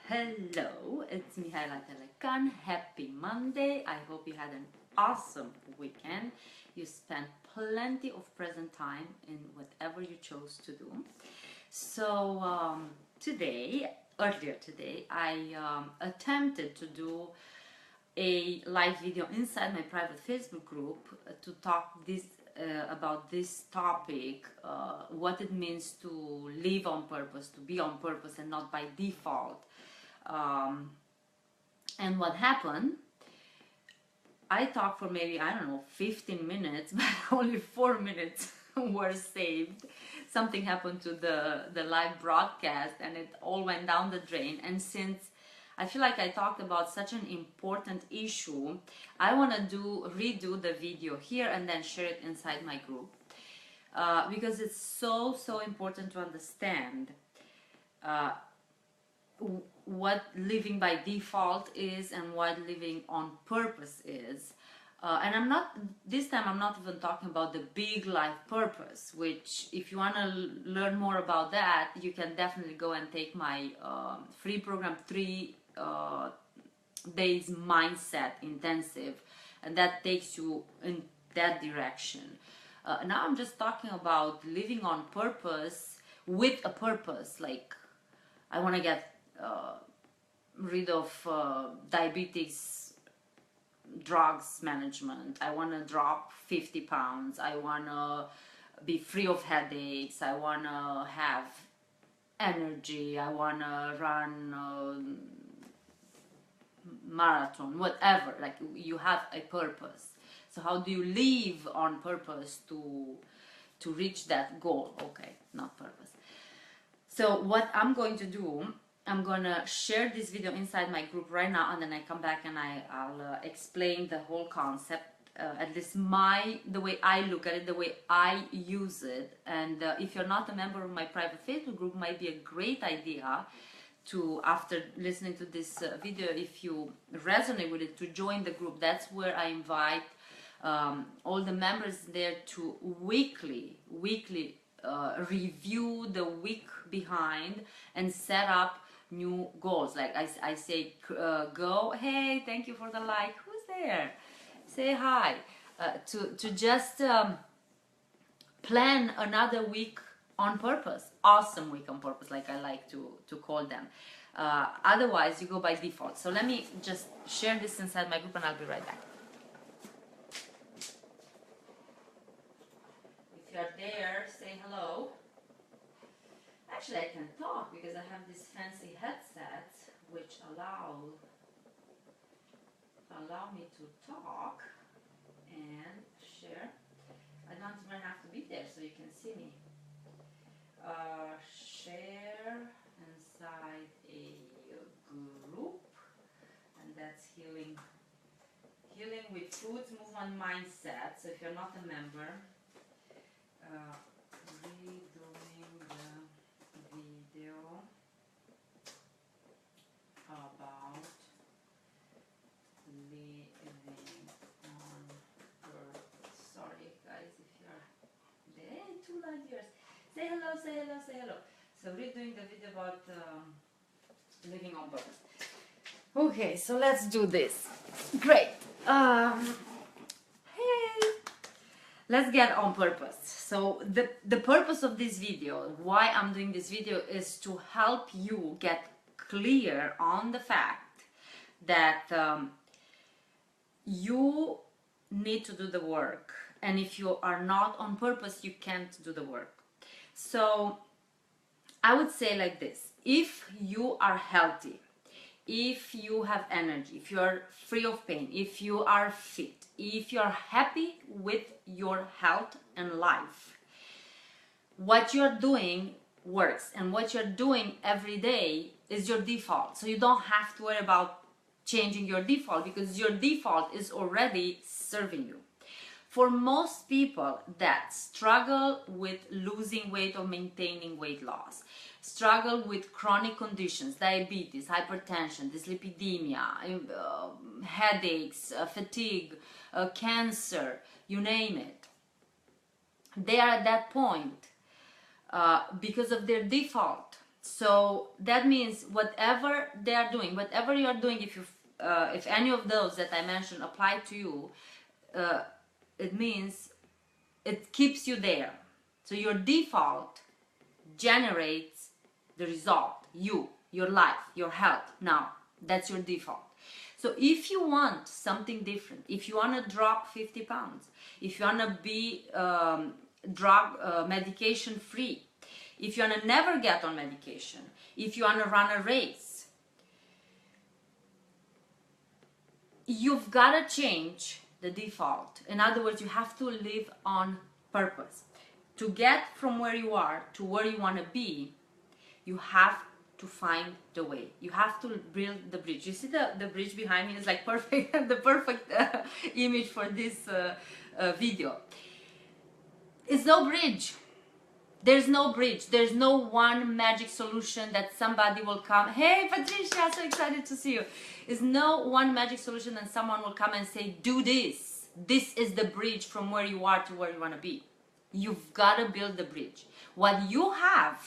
Hello, it's Mihaela Telecan. Happy Monday. I hope you had an awesome weekend. You spent plenty of present time in whatever you chose to do. So earlier today, I attempted to do a live video inside my private Facebook group to talk about this topic, what it means to live on purpose, to be on purpose and not by default. And what happened, I talked for maybe, I don't know, 15 minutes, but only 4 minutes were saved. Something happened to the live broadcast and it all went down the drain. And since I feel like I talked about such an important issue, I want to redo the video here and then share it inside my group, because it's so important to understand what living by default is and what living on purpose is. And this time I'm not even talking about the big life purpose, which if you want to learn more about that, you can definitely go and take my free program, 3 days mindset intensive, and that takes you in that direction. Now I'm just talking about living on purpose with a purpose. Like, I want to get rid of diabetes, drugs management. I want to drop 50 pounds. I want to be free of headaches. I want to have energy. I want to run marathon, whatever. Like, you have a purpose. So how do you live on purpose to reach that goal? Okay, not purpose. So what I'm going to do, I'm gonna share this video inside my group right now, and then I come back and I'll explain the whole concept, at least the way I look at it, the way I use it. And if you're not a member of my private Facebook group, might be a great idea to, after listening to this video, if you resonate with it, to join the group. That's where I invite all the members there to weekly review the week behind and set up new goals. Like I say, go, hey, thank you for the like, who's there, say hi, to just plan another week on purpose, awesome week on purpose, like I like to call them. Otherwise you go by default. So let me just share this inside my group and I'll be right back. If you're there, say hello. Actually, I can talk because I have this fancy headset which allow me to talk and share. I don't even have to be there so you can see me. Share inside a group, and that's healing with foods, movement, mindset. So if you're not a member, redoing the video about living on purpose. Sorry guys, if you're there, too loud yours. Say hello, say hello, say hello. So redoing the video about living on purpose. Okay, so let's do this. Great. Hey, let's get on purpose. So the purpose of this video, why I'm doing this video, is to help you get clear on the fact that you need to do the work, and if you are not on purpose, you can't do the work. So I would say like this: if you are healthy, if you have energy, if you are free of pain, if you are fit, if you are happy with your health and life, what you're doing works, and what you're doing every day is your default. So you don't have to worry about changing your default, because your default is already serving you. For most people that struggle with losing weight or maintaining weight loss, struggle with chronic conditions, diabetes, hypertension, dyslipidemia, headaches, fatigue, cancer, you name it, they are at that point because of their default. So that means whatever they are doing, whatever you are doing, if any of those that I mentioned apply to you, it means it keeps you there. So your default generates the result, your life, your health. Now that's your default. So if you want something different, if you want to drop 50 pounds, if you want to be medication free, if you want to never get on medication, if you want to run a race, you've got to change the default. In other words, you have to live on purpose. To get from where you are to where you want to be, you have to find the way. You have to build the bridge. You see the bridge behind me is like perfect, the perfect image for this video. It's no bridge. There's no bridge. There's no one magic solution that somebody will come. Hey Patricia, so excited to see you. There's no one magic solution and someone will come and say, do this. This is the bridge from where you are to where you want to be. You've got to build the bridge. What you have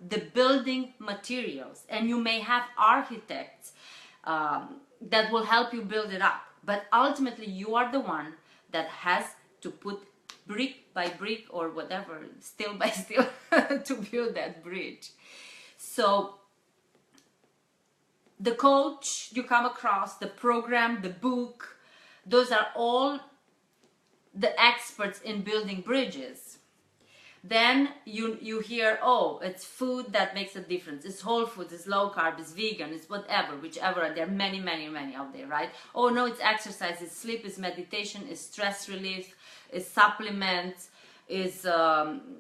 the building materials, and you may have architects that will help you build it up. But ultimately, you are the one that has to put brick by brick or whatever, steel by steel, to build that bridge. So the coach you come across, the program, the book, those are all the experts in building bridges. Then you hear, oh, it's food that makes a difference. It's whole foods, it's low carb, it's vegan, it's whatever, whichever. There are many, many, many out there, right? Oh no, it's exercise, it's sleep, it's meditation, it's stress relief, it's supplements, it's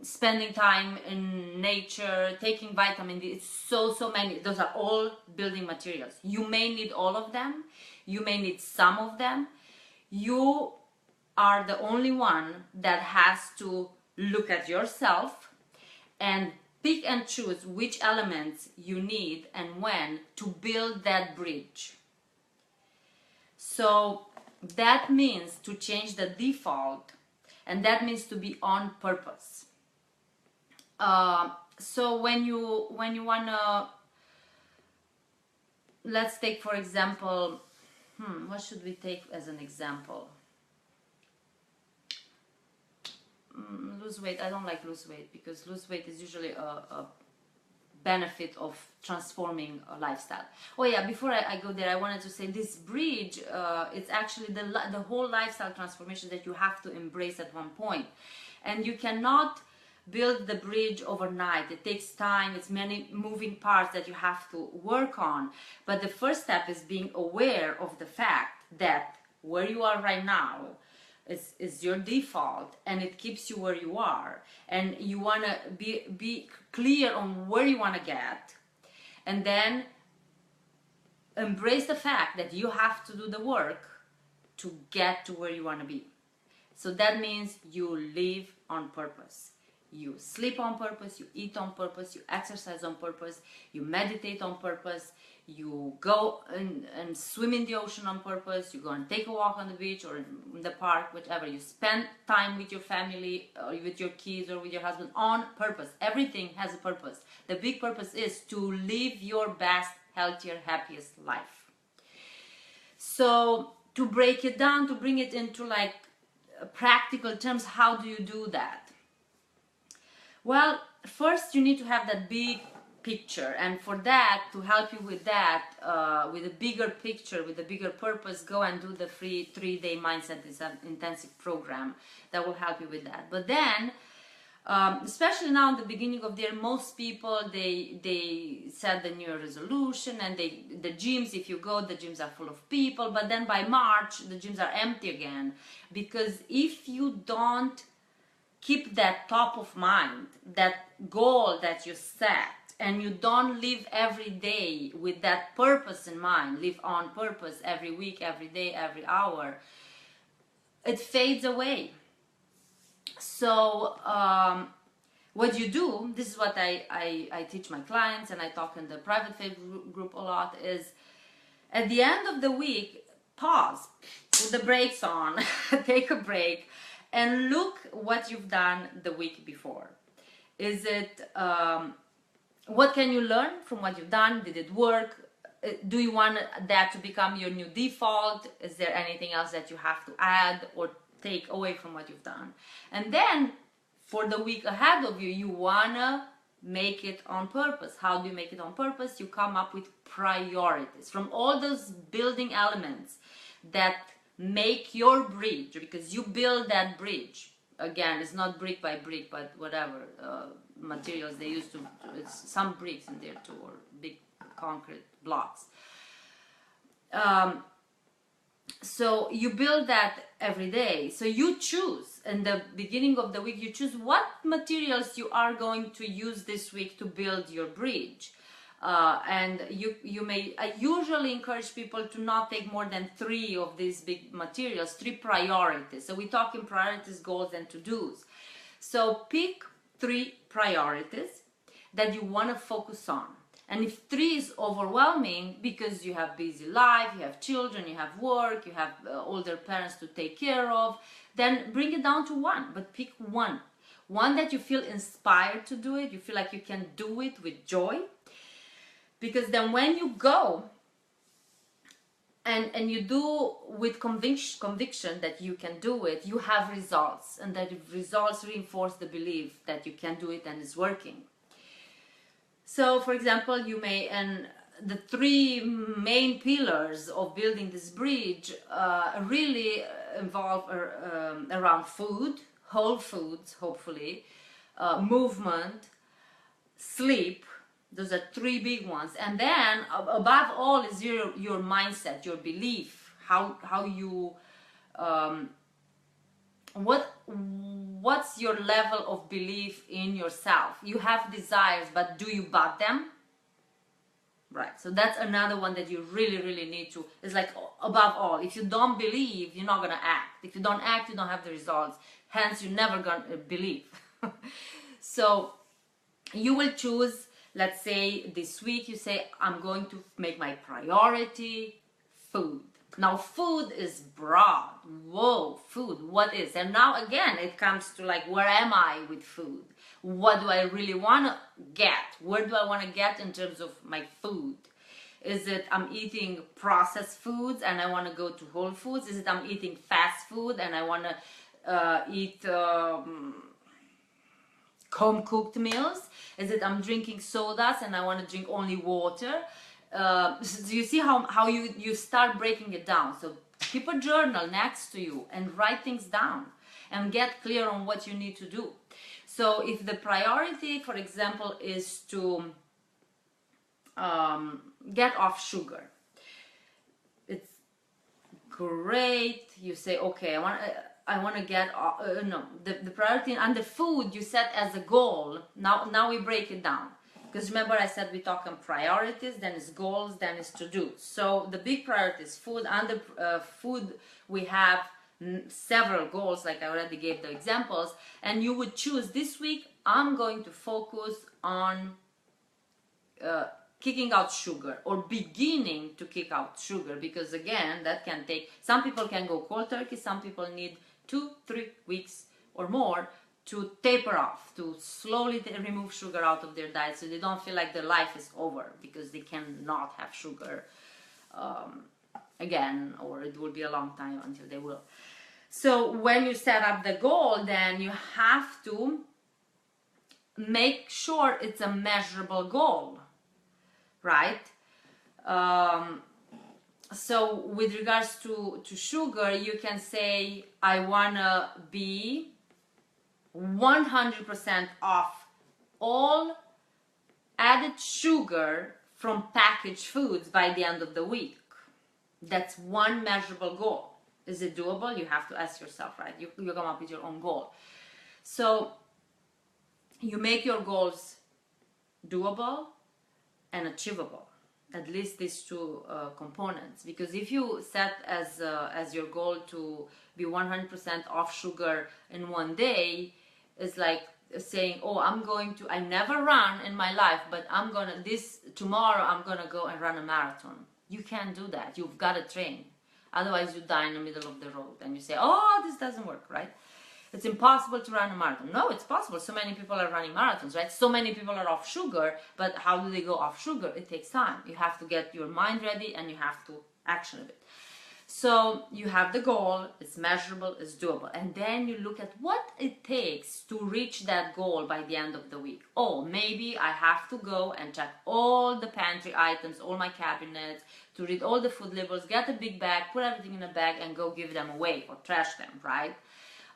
spending time in nature, taking vitamin D. It's so many. Those are all building materials. You may need all of them. You may need some of them. You are the only one that has to look at yourself and pick and choose which elements you need and when to build that bridge. So that means to change the default, and that means to be on purpose. So when you wanna, let's take for example, what should we take as an example? Lose weight. I don't like lose weight because lose weight is usually a benefit of transforming a lifestyle. Oh yeah, before I go there, I wanted to say this bridge, it's actually the whole lifestyle transformation that you have to embrace at one point. And you cannot build the bridge overnight. It takes time. It's many moving parts that you have to work on. But the first step is being aware of the fact that where you are right now is your default, and it keeps you where you are, and you want to be clear on where you want to get, and then embrace the fact that you have to do the work to get to where you want to be. So that means you live on purpose. You sleep on purpose, you eat on purpose, you exercise on purpose, you meditate on purpose, you go and swim in the ocean on purpose, you go and take a walk on the beach or in the park, whichever. You spend time with your family or with your kids or with your husband on purpose. Everything has a purpose. The big purpose is to live your best, healthier, happiest life. So to break it down, to bring it into like practical terms, how do you do that? Well, first you need to have that big picture, and for that, to help you with that, with a bigger picture, with a bigger purpose, go and do the free 3-day mindset intensive program that will help you with that. But then, especially now in the beginning of the year, most people they set the new year resolution, and the gyms, if you go, the gyms are full of people. But then by March, the gyms are empty again, because if you don't keep that top of mind, that goal that you set, and you don't live every day with that purpose in mind, live on purpose every week, every day, every hour, it fades away. So what you do, this is what I teach my clients, and I talk in the private Facebook group a lot, is at the end of the week, pause, put the brakes on, take a break, and look what you've done the week before. Is it what can you learn from what you've done? Did it work? Do you want that to become your new default? Is there anything else that you have to add or take away from what you've done? And then for the week ahead of you, you wanna make it on purpose. How do you make it on purpose? You come up with priorities from all those building elements that make your bridge, because you build that bridge. Again, it's not brick by brick, but whatever materials they use to, it's some bricks in there too, or big concrete blocks. So you build that every day. So you choose in the beginning of the week, you choose what materials you are going to use this week to build your bridge. And you may, I usually encourage people to not take more than 3 of these big materials, 3 priorities. So we talk in priorities, goals, and to-dos. So pick 3 priorities that you want to focus on. And if 3 is overwhelming because you have busy life, you have children, you have work, you have older parents to take care of, then bring it down to 1. But pick 1. One that you feel inspired to do it, you feel like you can do it with joy. Because then when you go and you do with conviction that you can do it, you have results. And that results reinforce the belief that you can do it and it's working. So, for example, you may, and the 3 main pillars of building this bridge really involve around food, whole foods, hopefully, movement, sleep. Those are 3 big ones. And then above all is your mindset, your belief, how you, what's your level of belief in yourself? You have desires, but do you back them? Right, so that's another one that you really need to, it's like above all, if you don't believe, you're not gonna act. If you don't act, you don't have the results. Hence, you're never gonna believe. So you will choose, let's say this week you say, I'm going to make my priority food. Now food is broad. Whoa, food, what is? And now again, it comes to like, where am I with food? What do I really want to get? Where do I want to get in terms of my food? Is it I'm eating processed foods and I want to go to Whole Foods? Is it I'm eating fast food and I want to eat home-cooked meals? Is it I'm drinking sodas and I want to drink only water? So you see how you start breaking it down. So keep a journal next to you and write things down and get clear on what you need to do. So if the priority, for example, is to get off sugar, it's great. You say, okay, I want to get the priority and the food you set as a goal. Now we break it down, because remember I said we talk on priorities, then it's goals, then it's to do. So the big priorities, food. Under food we have several goals, like I already gave the examples, and you would choose this week I'm going to focus on kicking out sugar, or beginning to kick out sugar, because again that can take, some people can go cold turkey, some people need 2-3 weeks or more to taper off, to slowly remove sugar out of their diet, so they don't feel like their life is over because they cannot have sugar again, or it will be a long time until they will. So when you set up the goal, then you have to make sure it's a measurable goal, right? So with regards to sugar, you can say, I wanna be 100% off all added sugar from packaged foods by the end of the week. That's one measurable goal. Is it doable? You have to ask yourself, right? You come up with your own goal. So you make your goals doable and achievable, at least these 2 components. Because if you set as your goal to be 100% off sugar in one day, it's like saying, oh, I never run in my life, but tomorrow I'm gonna go and run a marathon. You can't do that. You've got to train. Otherwise you die in the middle of the road and you say, oh, this doesn't work, right? it's impossible to run a marathon. No, it's possible. So many people are running marathons, right? So many people are off sugar, but how do they go off sugar? It takes time. You have to get your mind ready and you have to action it. So you have the goal, it's measurable, it's doable. And then you look at what it takes to reach that goal by the end of the week. Oh, maybe I have to go and check all the pantry items, all my cabinets, to read all the food labels, get a big bag, put everything in a bag and go give them away or trash them, right?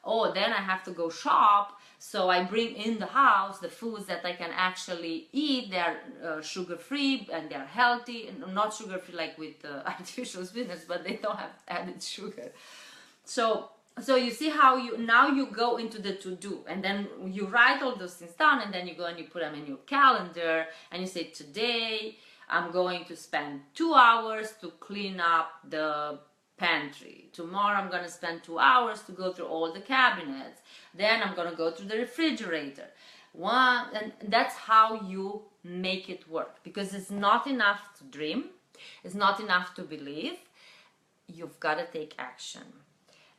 Oh, then I have to go shop, so I bring in the house the foods that I can actually eat. They're sugar-free and they're healthy, and not sugar-free like with artificial sweeteners, but they don't have added sugar. So you see how you go into the to-do, and then you write all those things down, and then you go and you put them in your calendar, and you say, today I'm going to spend 2 hours to clean up the pantry. Tomorrow I'm going to spend 2 hours to go through all the cabinets. Then I'm going to go through the refrigerator. And that's how you make it work, because it's not enough to dream. It's not enough to believe. You've got to take action.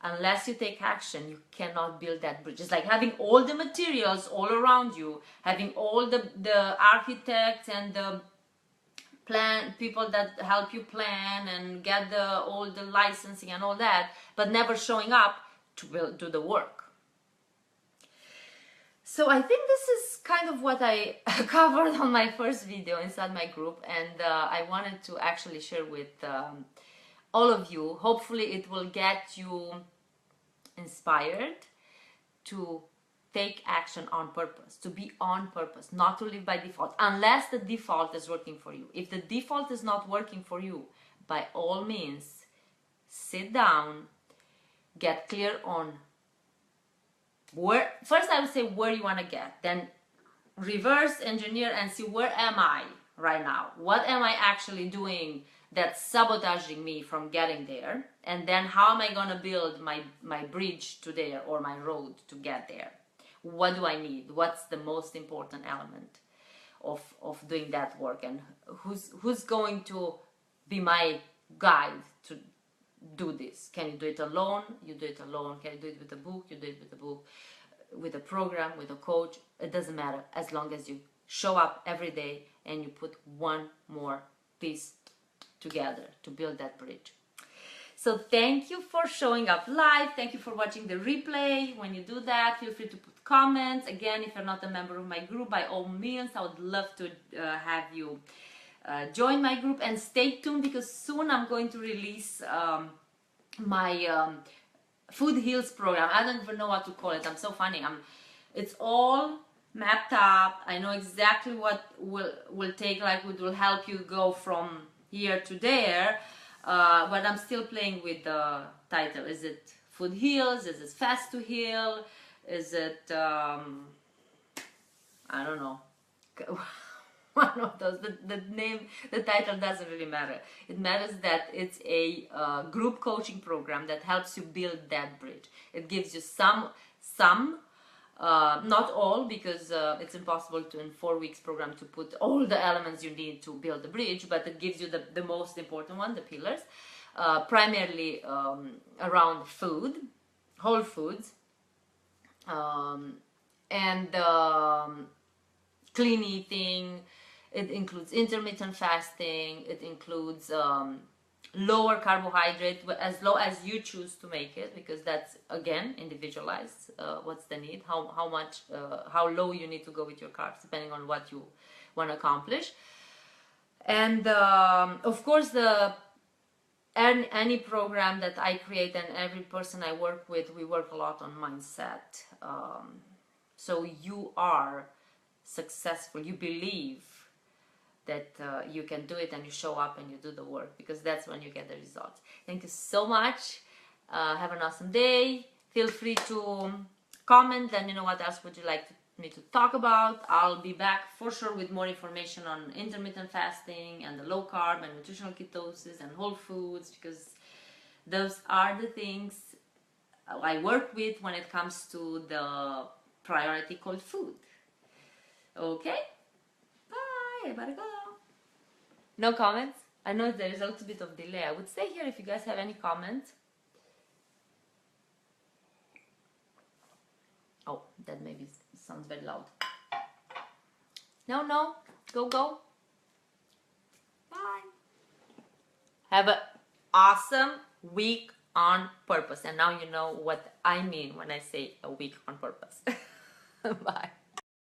Unless you take action, you cannot build that bridge. It's like having all the materials all around you, having all the architects and the people that help you plan and get all the licensing and all that, but never showing up to do the work. So I think this is kind of what I covered on my first video inside my group, and I wanted to actually share with all of you. Hopefully it will get you inspired to take action on purpose, to be on purpose, not to live by default, unless the default is working for you. If the default is not working for you, by all means, sit down, get clear on first I would say where you want to get, then reverse engineer and see, where am I right now? What am I actually doing that's sabotaging me from getting there? And then how am I going to build my bridge to there, or my road to get there? What do I need? What's the most important element of doing that work? And who's going to be my guide to do this? Can you do it alone? You do it alone. Can you do it with a book? You do it with a book, with a program, with a coach. It doesn't matter, as long as you show up every day and you put one more piece together to build that bridge. So thank you for showing up live. Thank you for watching the replay. When you do that, feel free to put comments. Again, if you're not a member of my group, by all means, I would love to have you join my group, and stay tuned, because soon I'm going to release my Food Heals program. I don't even know what to call it. I'm so funny. It's all mapped up. I know exactly what will take, like it will help you go from here to there. But I'm still playing with the title. Is it Food Heals? Is it Fast to Heal? Is it, I don't know, one of those. The name, the title doesn't really matter. It matters that it's a group coaching program that helps you build that bridge. It gives you some, not all, because it's impossible to, in 4 weeks program, to put all the elements you need to build the bridge, but it gives you the most important one, the pillars, primarily around food, whole foods, and clean eating. It includes intermittent fasting. It includes lower carbohydrate, as low as you choose to make it, because that's, again, individualized. What's the need, how much, how low you need to go with your carbs, depending on what you want to accomplish. And of course, any program that I create and every person I work with, we work a lot on mindset. So you are successful, you believe that you can do it, and you show up and you do the work, because that's when you get the results. Thank you so much. Have an awesome day. Feel free to comment. Let me know what else would you like me to talk about. I'll be back for sure with more information on intermittent fasting and the low carb and nutritional ketosis and whole foods, because those are the things I work with when it comes to the priority called food. Okay? Bye, I better go. No comments? I know there is a little bit of delay. I would stay here if you guys have any comments. said, maybe it sounds very loud. No, go. Bye. Have an awesome week on purpose. And now you know what I mean when I say a week on purpose. Bye.